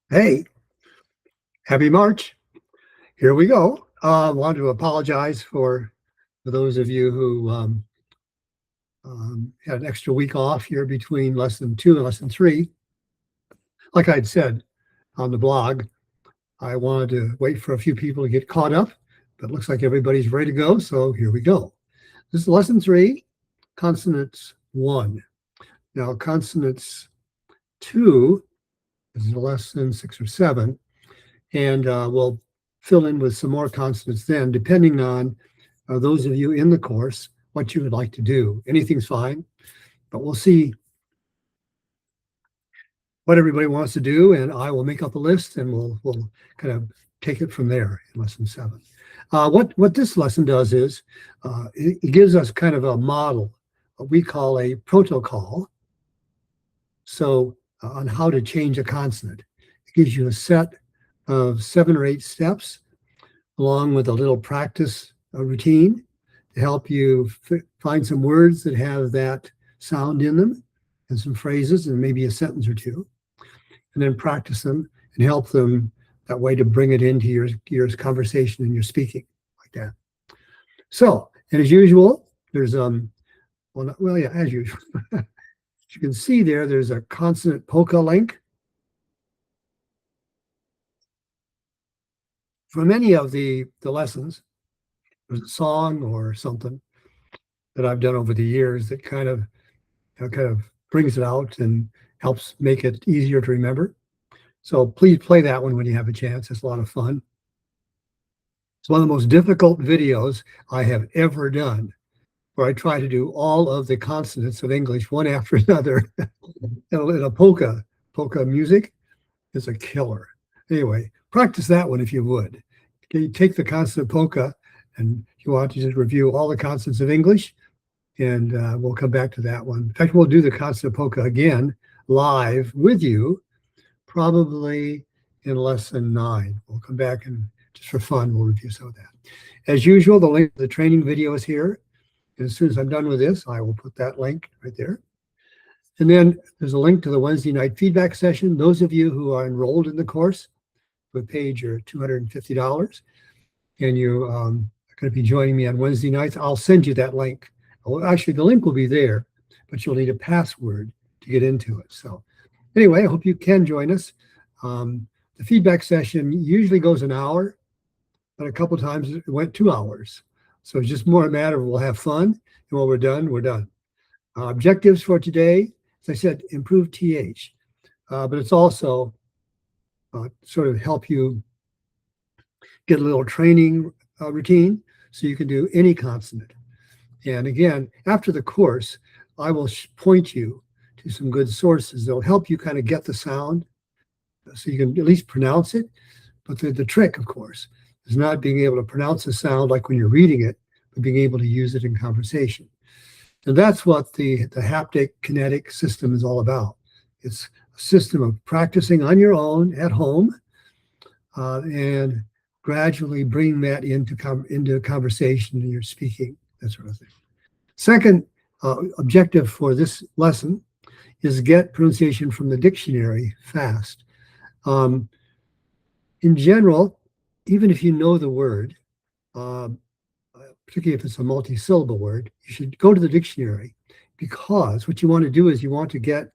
Hey, happy March. Here we go. I want to apologize for those of you who had an extra week off here between lesson 2 and lesson 3. Like I'd said on the blog, I wanted to wait for a few people to get caught up, but it looks like everybody's ready to go. So here we go. This is lesson 3, consonants 1. Now, consonants 2 is lesson 6 or 7. And we'll fill in with some more consonants then, depending on those of you in the course, what you would like to do. Anything's fine, but we'll see what everybody wants to do, and I will make up a list, and we'll kind of take it from there in lesson 7. What this lesson does is it gives us kind of a model, what we call a protocol. So on how to change a consonant, it gives you a set of 7 or 8 steps, along with a little practice routine to help you find some words that have that sound in them and some phrases and maybe a sentence or two, and then practice them and help them that way to bring it into your conversation and your speaking like that. So, and as usual, there's as usual, as you can see there's a consonant polka link. For many of the lessons, there's a song or something that I've done over the years that kind of brings it out and helps make it easier to remember. So please play that one when you have a chance. It's a lot of fun. It's one of the most difficult videos I have ever done, where I try to do all of the consonants of English one after another in a polka music. Is a killer. Anyway, practice that one if you would. You take the consonant polka and you want to just review all the consonants of English, and we'll come back to that one. In fact, we'll do the consonant polka again live with you, probably in lesson 9. We'll come back and just for fun, we'll review some of that. As usual, the link to the training video is here. And as soon as I'm done with this, I will put that link right there. And then there's a link to the Wednesday night feedback session. Those of you who are enrolled in the course would pay your $250, and you are going to be joining me on Wednesday nights. I'll send you that link. Well, actually, the link will be there, but you'll need a password to get into it. So anyway, I hope you can join us. The feedback session usually goes an hour, but a couple times it went 2 hours. So it's just more a matter of we'll have fun, and when we're done, we're done. Objectives for today, as I said, improve TH, but it's also sort of help you get a little training routine so you can do any consonant. And again, after the course, I will point you to some good sources that'll help you kind of get the sound so you can at least pronounce it. But the trick, of course, is not being able to pronounce the sound like when you're reading it, but being able to use it in conversation. And that's what the haptic kinetic system is all about. It's a system of practicing on your own at home and gradually bring that into conversation and your speaking, that sort of thing. Second objective for this lesson is get pronunciation from the dictionary fast. In general, even if you know the word, particularly if it's a multi-syllable word, you should go to the dictionary, because what you want to do is you want to get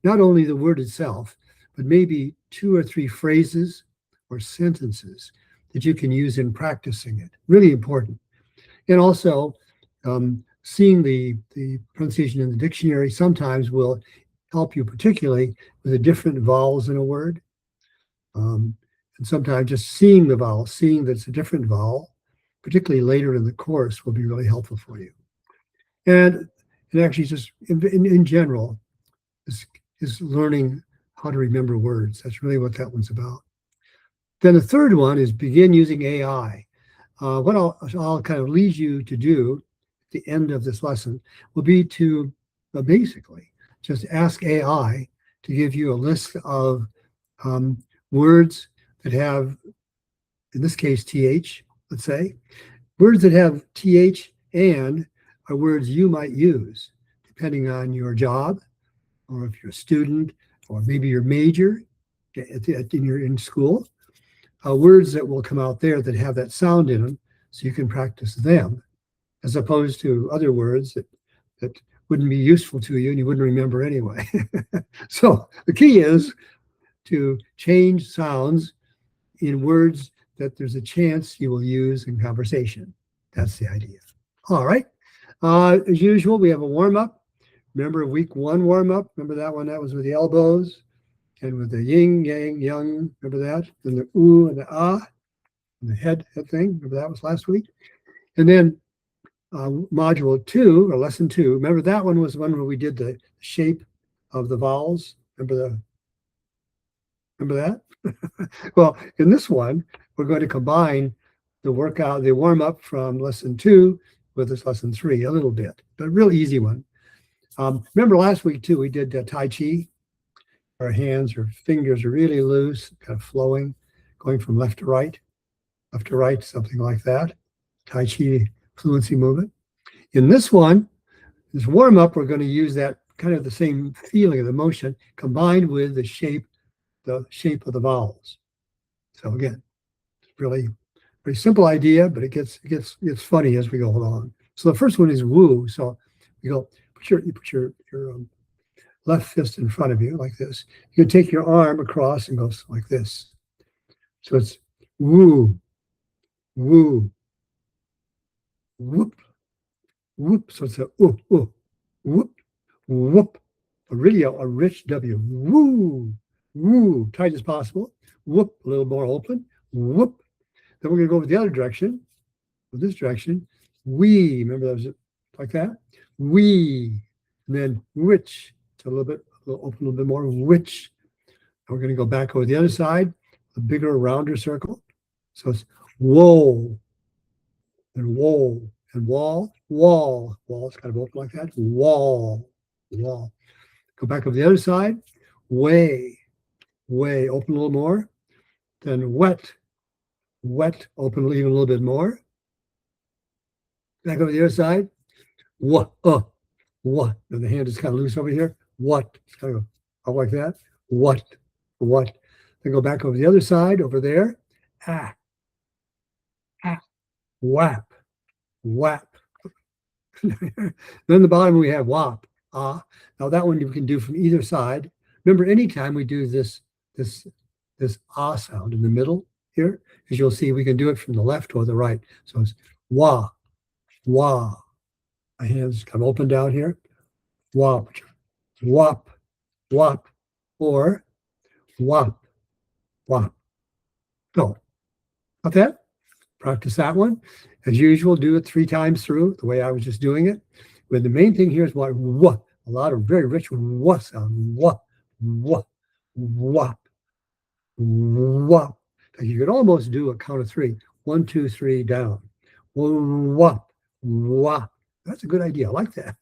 not only the word itself, but maybe 2 or 3 phrases or sentences that you can use in practicing it. Really important. And also, seeing the pronunciation in the dictionary sometimes will help you, particularly with the different vowels in a word. And sometimes just seeing the vowel, seeing that it's a different vowel, particularly later in the course, will be really helpful for you. And actually just in general, is learning how to remember words. That's really what that one's about. Then the third one is begin using AI. What I'll kind of lead you to do at the end of this lesson will be to basically just ask AI to give you a list of words that have, in this case, TH, let's say. Words that have TH and are words you might use, depending on your job, or if you're a student, or maybe your major. in school, words that will come out there that have that sound in them, so you can practice them, as opposed to other words that wouldn't be useful to you and you wouldn't remember anyway. So the key is to change sounds in words that there's a chance you will use in conversation. That's the idea. All right. As usual, we have a warm-up. Remember week 1 warm-up? Remember that one? That was with the elbows and with the yin, yang, yang. Remember that? And the ooh and the ah and the head thing. Remember that was last week? And then module 2 or lesson 2. Remember that one was the one where we did the shape of the vowels. Remember that? Well, in this one, we're going to combine the workout, the warm-up from lesson 2 with this lesson 3 a little bit, but a real easy one. Remember last week too, we did Tai Chi. Our hands or fingers are really loose, kind of flowing, going from left to right, something like that. Tai Chi fluency movement. In this one, this warm-up, we're going to use that kind of the same feeling of the motion combined with the shape of the vowels. So again, it's really pretty simple idea, but it gets funny as we go along. So the first one is woo. So you go, you put your left fist in front of you like this. You can take your arm across and go like this. So it's woo, woo, whoop, whoop. So it's a ooh, ooh, whoop, whoop. Really a rich W. Woo, woo, tight as possible. Whoop, a little more open. Whoop. Then we're going to go with the other direction. With this direction, we. Remember that was like that? We. And then which. It's a little open a little bit more. Which. And we're going to go back over the other side, a bigger, rounder circle. So it's whoa, and whoa, and wall, wall. Wall is kind of open like that. Wall, wall. Go back over the other side. Way, way. Open a little more. Then wet, wet. Open even a little bit more. Back over the other side. What? What? And the hand is kind of loose over here. What? It's kind of up like that. What? What? Then go back over the other side, over there. Ah. Ah. Whap. Whap. Then the bottom we have whop. Ah. Now that one you can do from either side. Remember, anytime we do this ah sound in the middle here, as you'll see, we can do it from the left or the right. So it's wah, wah. My hands come open down here. Wop, wop, wop, or wop, wop. So, got that? Practice that one. As usual, do it 3 times through, the way I was just doing it. But the main thing here is what, a lot of very rich what sound. What, what, wop, wop. You could almost do a count of 3. 1, 2, 3, down. Wop, wop. That's a good idea. I like that.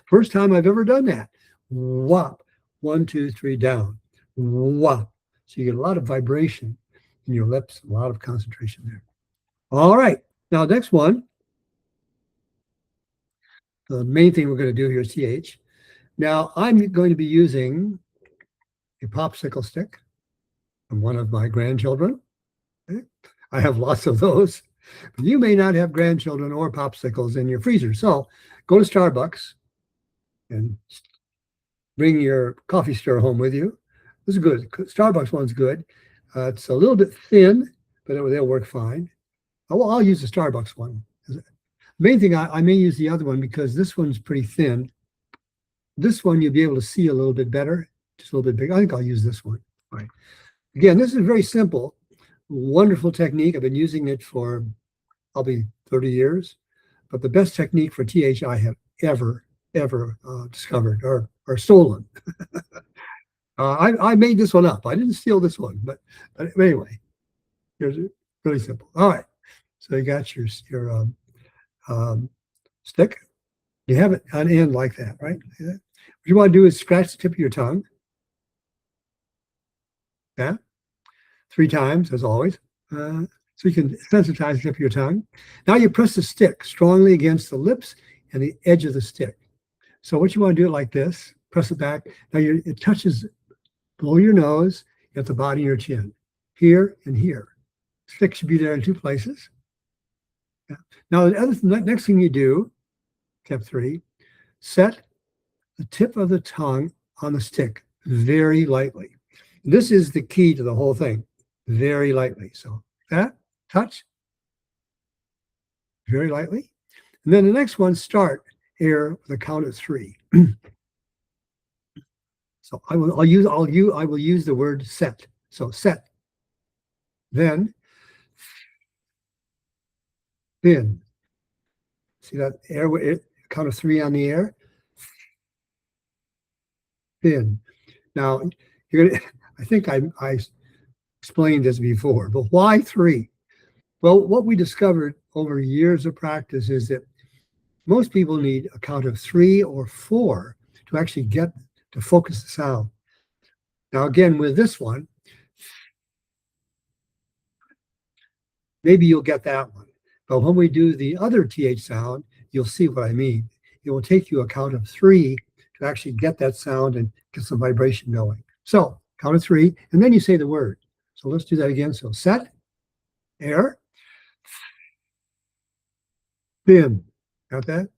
First time I've ever done that. Wop. 1, 2, 3, down. Wop. So you get a lot of vibration in your lips, a lot of concentration there. All right. Now, next one. The main thing we're going to do here is TH. Now, I'm going to be using a popsicle stick from one of my grandchildren. Okay. I have lots of those. But you may not have grandchildren or popsicles in your freezer. So go to Starbucks and bring your coffee stirrer home with you. This is good. Starbucks one's good. It's a little bit thin, but they'll work fine. I'll use the Starbucks one. The main thing, I may use the other one because this one's pretty thin. This one you'll be able to see a little bit better, just a little bit bigger. I think I'll use this one. All right. Again, this is very simple, wonderful technique. I've been using it for probably 30 years, but the best technique for TH I have ever discovered or stolen. I made this one up. I didn't steal this one, but anyway, here's it. Really simple. All right. So you got your stick. You have it on end like that, right? What you want to do is scratch the tip of your tongue. Yeah. 3 times, as always. So you can sensitize the tip of your tongue. Now you press the stick strongly against the lips and the edge of the stick. So what you want to do it like this, press it back. Now it touches below your nose. at the bottom of your chin. Here and here. Stick should be there in two places. Yeah. Now, the next thing you do, step 3, set the tip of the tongue on the stick very lightly. This is the key to the whole thing, very lightly. So that, touch, very lightly. And then the next one, start air with a count of 3. So I will use the word set. So set. Then fin. See that air, count of 3 on the air? Fin. Now, I think I explained this before, but why 3? Well, what we discovered over years of practice is that most people need a count of 3 or 4 to actually get to focus the sound. Now, again, with this one, maybe you'll get that one. But when we do the other TH sound, you'll see what I mean. It will take you a count of 3 to actually get that sound and get some vibration going. So, count of 3, and then you say the word. So let's do that again. So set, air, fin. Got that?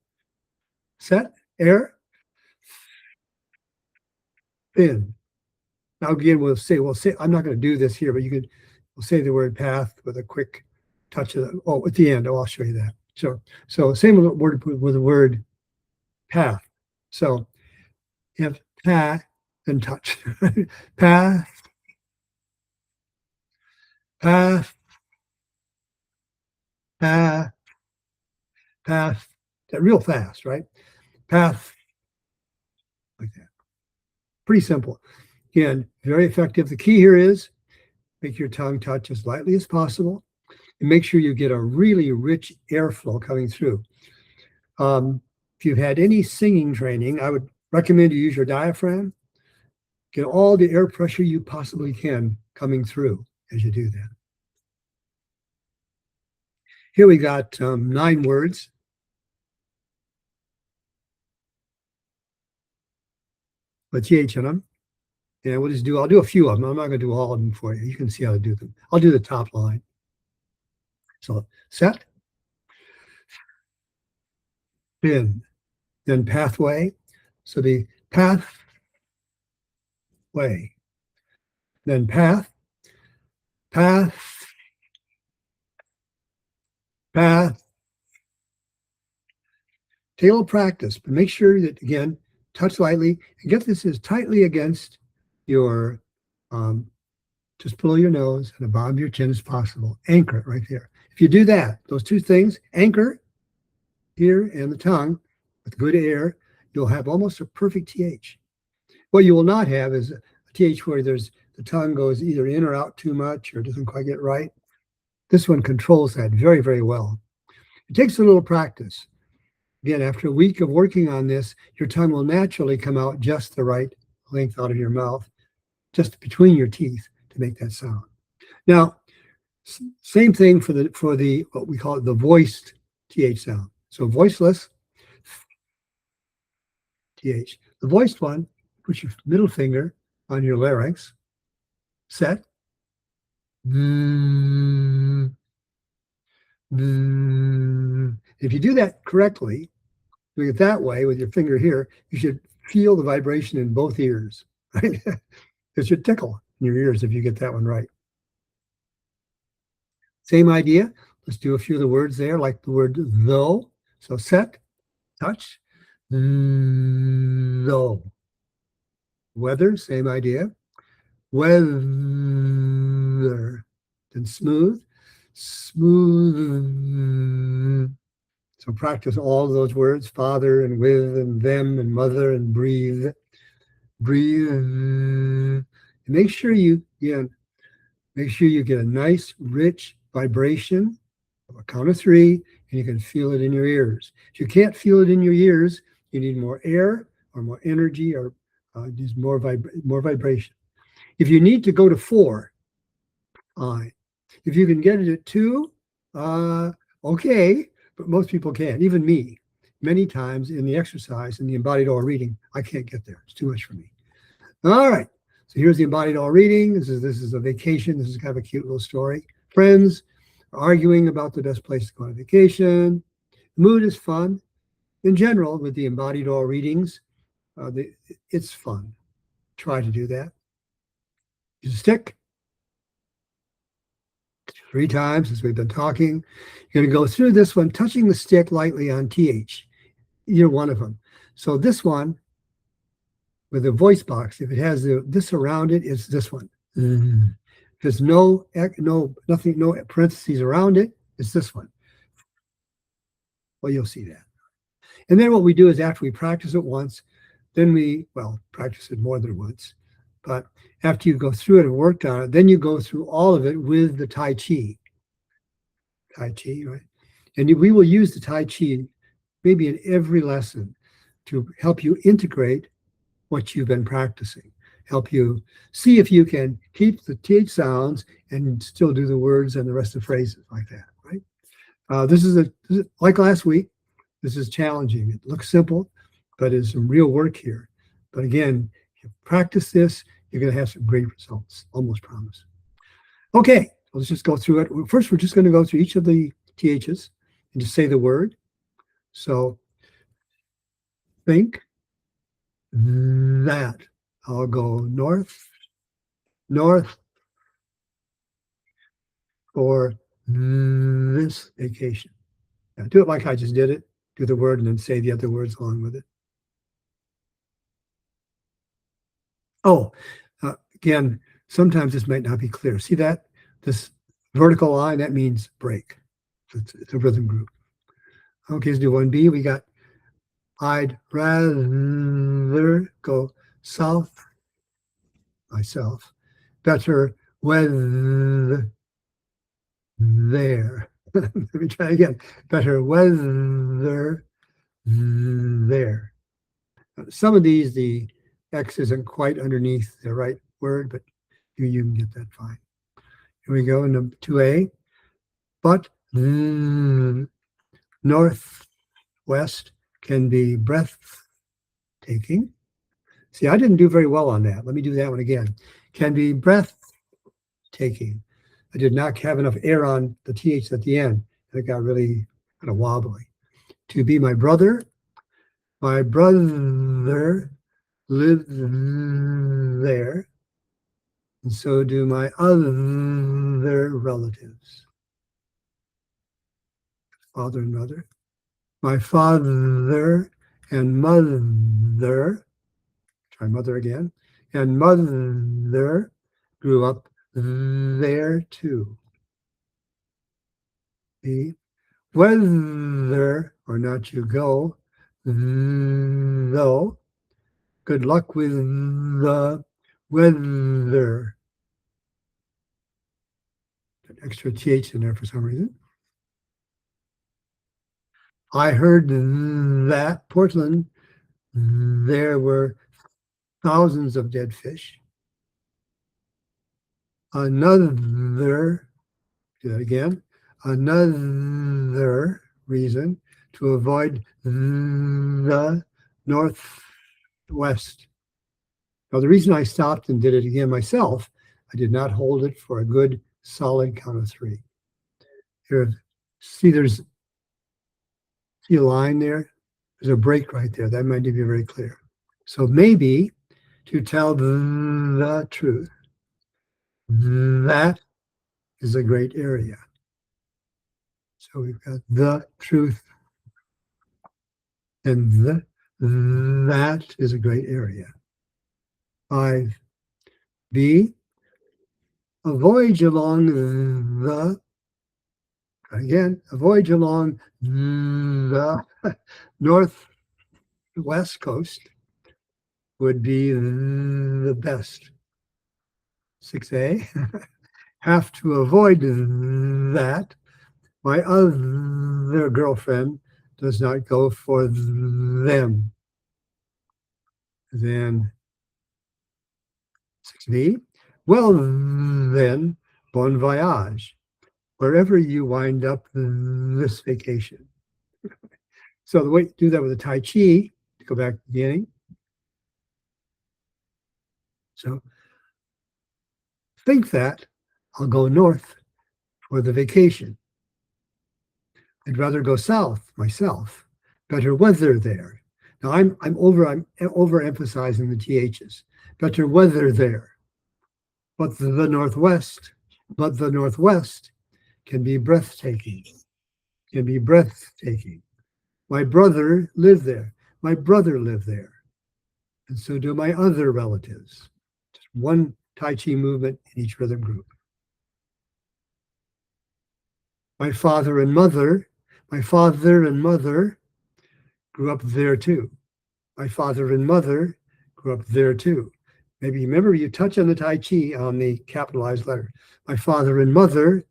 Set, air, fin. Now again, we'll say, I'm not going to do this here, but we'll say the word path with a quick touch of at the end. I'll show you that. So same with the word path. So if path, then touch. Path, path, path, path. That real fast, right? Path, like that. Pretty simple. Again, very effective. The key here is make your tongue touch as lightly as possible and make sure you get a really rich airflow coming through. If you've had any singing training, I would recommend you use your diaphragm. Get all the air pressure you possibly can coming through as you do that. Here we got 9 words. With TH in them. And I'll do a few of them. I'm not going to do all of them for you. You can see how to do them. I'll do the top line. So set, fin, then pathway. So the pathway, then path, path, path. Take a little practice, but make sure that, again, touch lightly and get this as tightly against your, just below your nose and the bottom of your chin as possible. Anchor it right there. If you do that, those two things, anchor here and the tongue with good air, you'll have almost a perfect TH. What you will not have is a TH where the tongue goes either in or out too much or doesn't quite get right. This one controls that very, very well. It takes a little practice. Again, after a week of working on this, your tongue will naturally come out just the right length out of your mouth, just between your teeth to make that sound. Now, same thing for the what we call it the voiced TH sound. So voiceless TH. The voiced one, put your middle finger on your larynx, set. If you do that correctly, doing it that way with your finger here, you should feel the vibration in both ears. Right? It should tickle in your ears if you get that one right. Same idea. Let's do a few of the words there, like the word though. So set, touch, though. Weather, same idea. Weather. Then smooth, smooth. So practice all of those words, father and with and them and mother and breathe. Breathe. And make sure you get a nice, rich vibration of a count of 3, and you can feel it in your ears. If you can't feel it in your ears, you need more air or more energy or just more vibration. If you need to go to 4, fine. If you can get it at 2, okay, but most people can't, even me. Many times in the exercise, in the embodied oral reading, I can't get there. It's too much for me. All right. So here's the embodied all reading. This is a vacation. This is kind of a cute little story. Friends are arguing about the best place to go on vacation. Mood is fun. In general, with the embodied all readings, it's fun. Try to do that. Use a stick 3 times as we've been talking. You're going to go through this one, touching the stick lightly on TH, either one of them. So this one, with the voice box, if it has this around it, it's this one. There's no parentheses around it, it's this one. Well, you'll see that. And then what we do is after we practice it once, then we, practice it more than once. But after you go through it and worked on it, then you go through all of it with the Tai Chi. Tai Chi, right? And we will use the Tai Chi maybe in every lesson to help you integrate what you've been practicing, help you see if you can keep the TH sounds and still do the words and the rest of the phrases like that, right? This is like last week, this is challenging. It looks simple, but it's some real work here. But again, if you practice this, you're going to have some great results, almost promise. Okay, let's just go through it. First, we're just going to go through each of the THs and just say the word. So, think that. I'll go north, for this vacation. Now, do it like I just did it. Do the word and then say the other words along with it. Oh, again, sometimes this might not be clear. See that? This vertical line, that means break. It's a rhythm group. Okay, let's do 1B. We got I'd rather go south myself. Better weather there. Let me try again. Better weather there. Some of these, the X isn't quite underneath the right word, but you can get that fine. Here we go, number 2A. But northwest can be breathtaking. See, I didn't do very well on that. Let me do that one again. Can be breathtaking. I did not have enough air on the TH at the end. And it got really kind of wobbly. To be my brother lives there. And so do my other relatives. Father and mother. My father and mother, try mother again, and mother grew up there too. B, whether or not you go, though, good luck with the weather. An extra TH in there for some reason. I heard that Portland, there were thousands of dead fish. Another, do that again, another reason to avoid the northwest. Now, the reason I stopped and did it again myself, I did not hold it for a good solid count of 3. Here, see a line there? There's a break right there. That might be very clear. So maybe to tell the truth, that is a great area. So we've got the truth and that is a great area. 5B, a voyage along the northwest coast would be the best. 6A, have to avoid that. My other girlfriend does not go for them. Then 6B, well then, bon voyage, wherever you wind up this vacation. So the way to do that with the Tai Chi, to go back to the beginning. So think that I'll go north for the vacation. I'd rather go south myself. Better weather there. Now I'm overemphasizing the THs. Better weather there. But the Northwest can be breathtaking. Can be breathtaking. My brother lived there. My brother lived there. And so do my other relatives. Just one Tai Chi movement in each rhythm group. My father and mother grew up there too. My father and mother grew up there too. Maybe remember you touch on the Tai Chi on the capitalized letter. My father and mother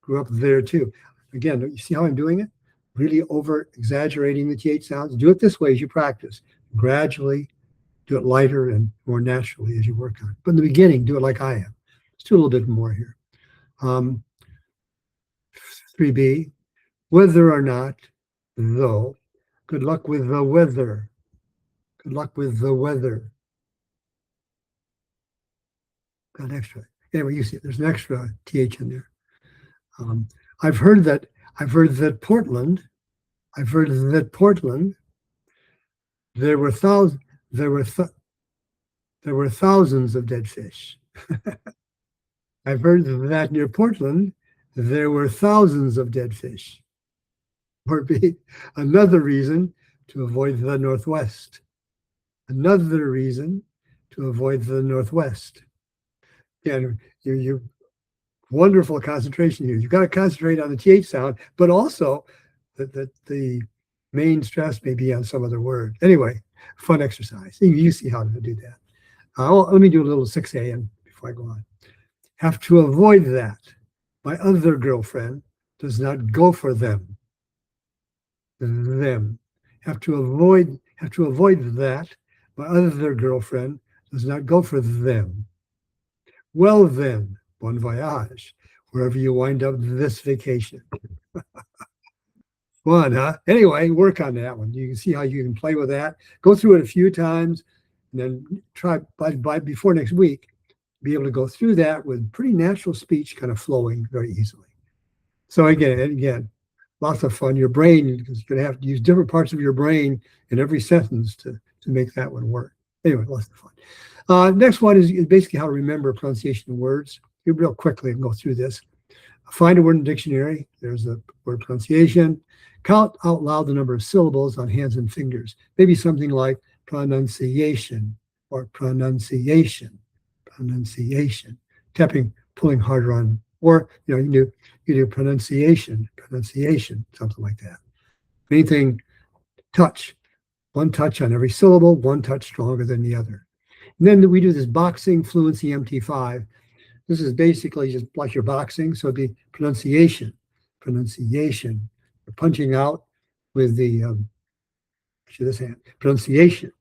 grew up there too. Again, you see how I'm doing it? Really over exaggerating the TH sounds. Do it this way as you practice. Gradually do it lighter and more naturally as you work on it. But in the beginning, do it like I am. Let's do a little bit more here. 3B, whether or not, though. Good luck with the weather. Good luck with the weather. Got an extra. Anyway, you see, there's an extra TH in there. I've heard that Portland, there were thousands of dead fish. I've heard that near Portland, there were thousands of dead fish. Or B, another reason to avoid the Northwest. Another reason to avoid the Northwest. Again, you wonderful concentration here. You've got to concentrate on the TH sound, but also that the main stress may be on some other word. Anyway, fun exercise. You see how to do that. Let me do a little 6 a.m. before I go on. Have to avoid that. My other girlfriend does not go for them. Them. Have to avoid that. My other girlfriend does not go for them. Well then, bon voyage, wherever you wind up this vacation. Fun, huh? Anyway, work on that one. You can see how you can play with that. Go through it a few times, and then try by before next week, be able to go through that with pretty natural speech kind of flowing very easily. So again, lots of fun. Your brain, because you're going to have to use different parts of your brain in every sentence to make that one work. Anyway, lots of fun. Next one is basically how to remember pronunciation of words. Real quickly and go through this. Find a word in the dictionary. There's the word pronunciation. Count out loud the number of syllables on hands and fingers. Maybe something like pronunciation or pronunciation. Tapping, pulling harder on, or you do pronunciation, something like that. Main thing, touch. One touch on every syllable, one touch stronger than the other. And then we do this boxing fluency MT5. This is basically just like your boxing, so it'd be pronunciation. You're punching out with the this hand. Pronunciation.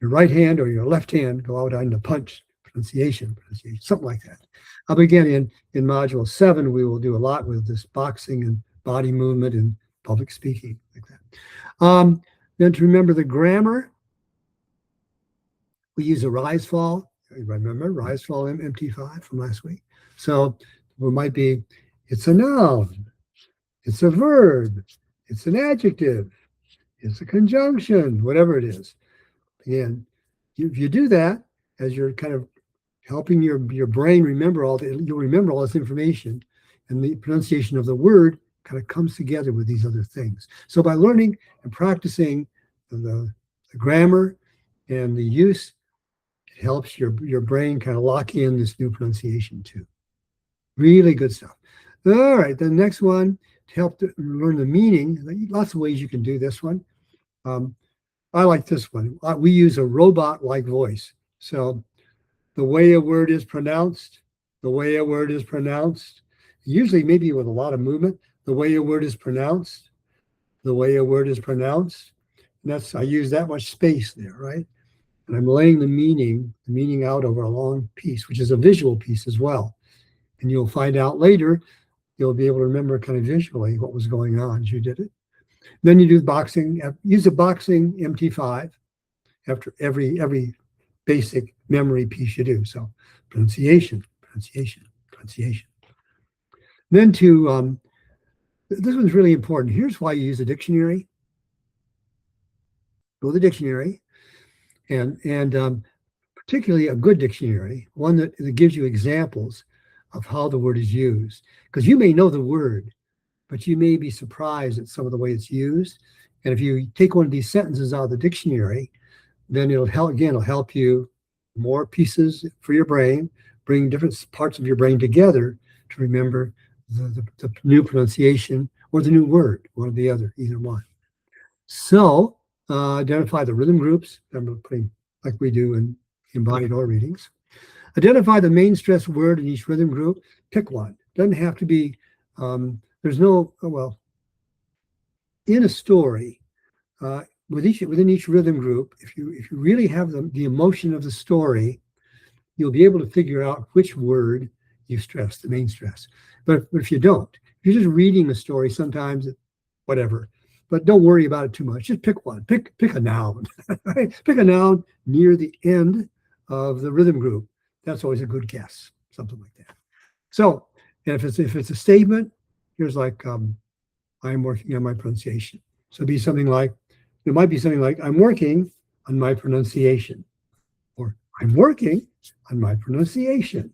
Your right hand or your left hand go out on the punch. Pronunciation, something like that. Again, in module 7, we will do a lot with this boxing and body movement and public speaking, like that. Then to remember the grammar, we use a rise fall. Remember rise fall MT5 from last week. So it might be, it's a noun, it's a verb, it's an adjective, it's a conjunction, whatever it is. Again, if you do that, as you're kind of helping your brain remember you'll remember all this information, and the pronunciation of the word kind of comes together with these other things. So by learning and practicing the grammar and the use, it helps your brain kind of lock in this new pronunciation too. Really good stuff. All right, the next one, to help to learn the meaning, lots of ways you can do this one. I like this one. We use a robot-like voice. So the way a word is pronounced, usually maybe with a lot of movement, the way a word is pronounced. And I use that much space there, right? And I'm laying the meaning out over a long piece, which is a visual piece as well. And you'll find out later, you'll be able to remember kind of visually what was going on as you did it. Then you do boxing, use a boxing MT5 after every basic memory piece you do. So pronunciation, pronunciation, pronunciation. Then this one's really important. Here's why you use a dictionary. Go to the dictionary, and particularly a good dictionary, one that gives you examples of how the word is used. Because you may know the word, but you may be surprised at some of the way it's used. And if you take one of these sentences out of the dictionary, then it'll help you more pieces for your brain, bring different parts of your brain together to remember the new pronunciation or the new word, one or the other, either one. So identify the rhythm groups. I'm putting like we do in embodied or readings. Identify the main stress word in each rhythm group. Pick one. Doesn't have to be. There's no in a story within each rhythm group. If you really have the emotion of the story, you'll be able to figure out which word you stress, the main stress. But if you don't, if you're just reading the story, sometimes whatever. But don't worry about it too much. Just pick one. Pick a noun. Pick a noun near the end of the rhythm group. That's always a good guess. Something like that. So, and if it's a statement, here's like I'm working on my pronunciation. So it might be something like I'm working on my pronunciation, or I'm working on my pronunciation.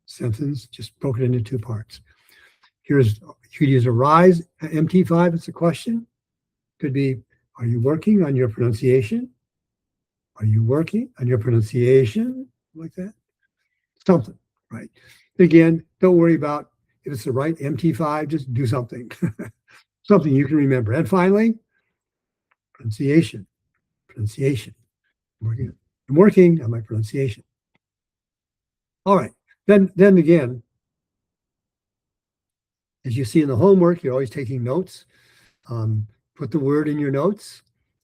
Sentence just broken into two parts. You could use a rise MT5. It's a question. Could be, are you working on your pronunciation? Are you working on your pronunciation? Like that. Something, right? Again, don't worry about if it's the right MT5, just do something. Something you can remember. And finally, pronunciation. Pronunciation. I'm working on my pronunciation. All right. Then again, as you see in the homework, you're always taking notes. Put the word in your notes,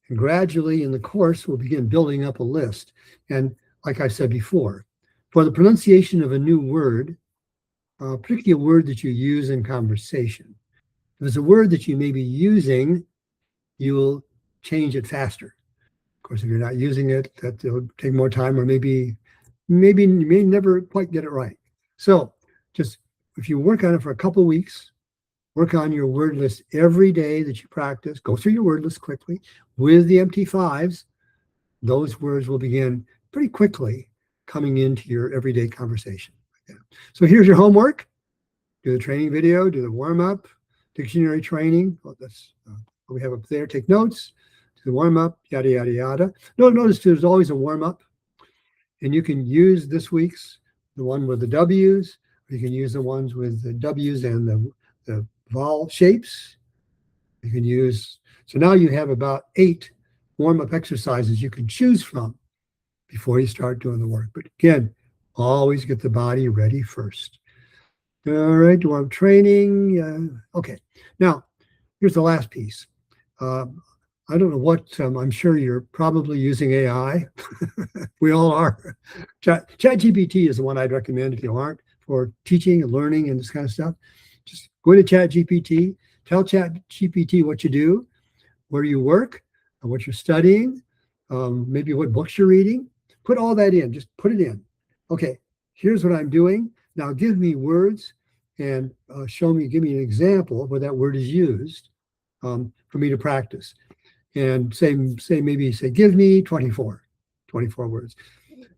and gradually in the course, we'll begin building up a list. And like I said before, for the pronunciation of a new word, particularly a word that you use in conversation, if it's a word that you may be using, you will change it faster. Of course, if you're not using it, that will take more time, or maybe you may never quite get it right. So just if you work on it for a couple of weeks, work on your word list every day that you practice. Go through your word list quickly. With the MT5s, those words will begin pretty quickly coming into your everyday conversation. So here's your homework. Do the training video, do the warm-up, dictionary training. Well, that's what we have up there. Take notes, do the warm-up, yada, yada, yada. Notice there's always a warm-up. And you can use this week's, the one with the W's, or you can use the ones with the W's and the vowel shapes. You can use, so now you have about 8 warm-up exercises you can choose from before you start doing the work. But again, always get the body ready first. All right, warm training. Okay, now here's the last piece. I don't know what, I'm sure you're probably using AI. We all are. ChatGPT is the one I'd recommend if you aren't, for teaching and learning and this kind of stuff. Just go to ChatGPT, tell ChatGPT what you do, where you work, and what you're studying, maybe what books you're reading. Put all that in, just put it in. Okay, here's what I'm doing. Now give me words and give me an example of where that word is used for me to practice. And maybe say, give me 24 words.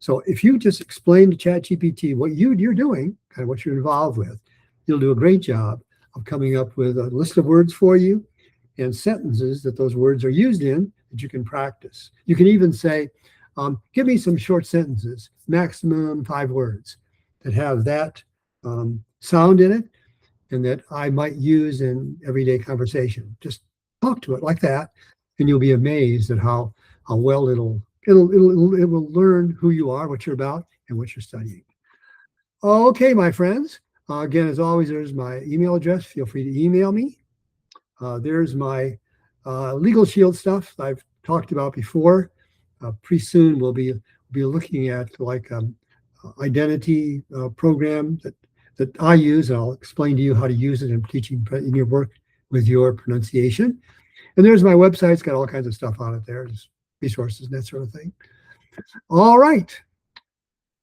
So if you just explain to ChatGPT what you're doing, kind of what you're involved with, you'll do a great job of coming up with a list of words for you and sentences that those words are used in that you can practice. You can even say, give me some short sentences, maximum 5 words that have that sound in it and that I might use in everyday conversation. Just talk to it like that, and you'll be amazed at how well it will learn who you are, what you're about, and what you're studying. Okay, my friends. Again, as always, there's my email address. Feel free to email me. There's my Legal Shield stuff I've talked about before. Pretty soon we'll be looking at like identity program that I use, and I'll explain to you how to use it in teaching in your work with your pronunciation. And there's my website. It's got all kinds of stuff on it there, just resources and that sort of thing. All right.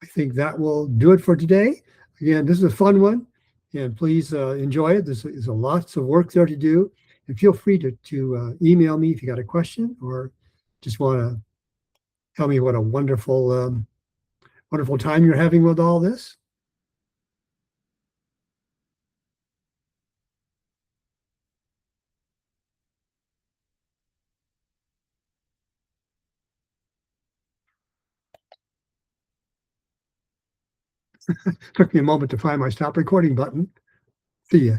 I think that will do it for today. Again, this is a fun one, and please enjoy it. There's a lots of work there to do. And feel free to email me if you got a question or just want to tell me what a wonderful time you're having with all this. Took me a moment to find my stop recording button. See ya.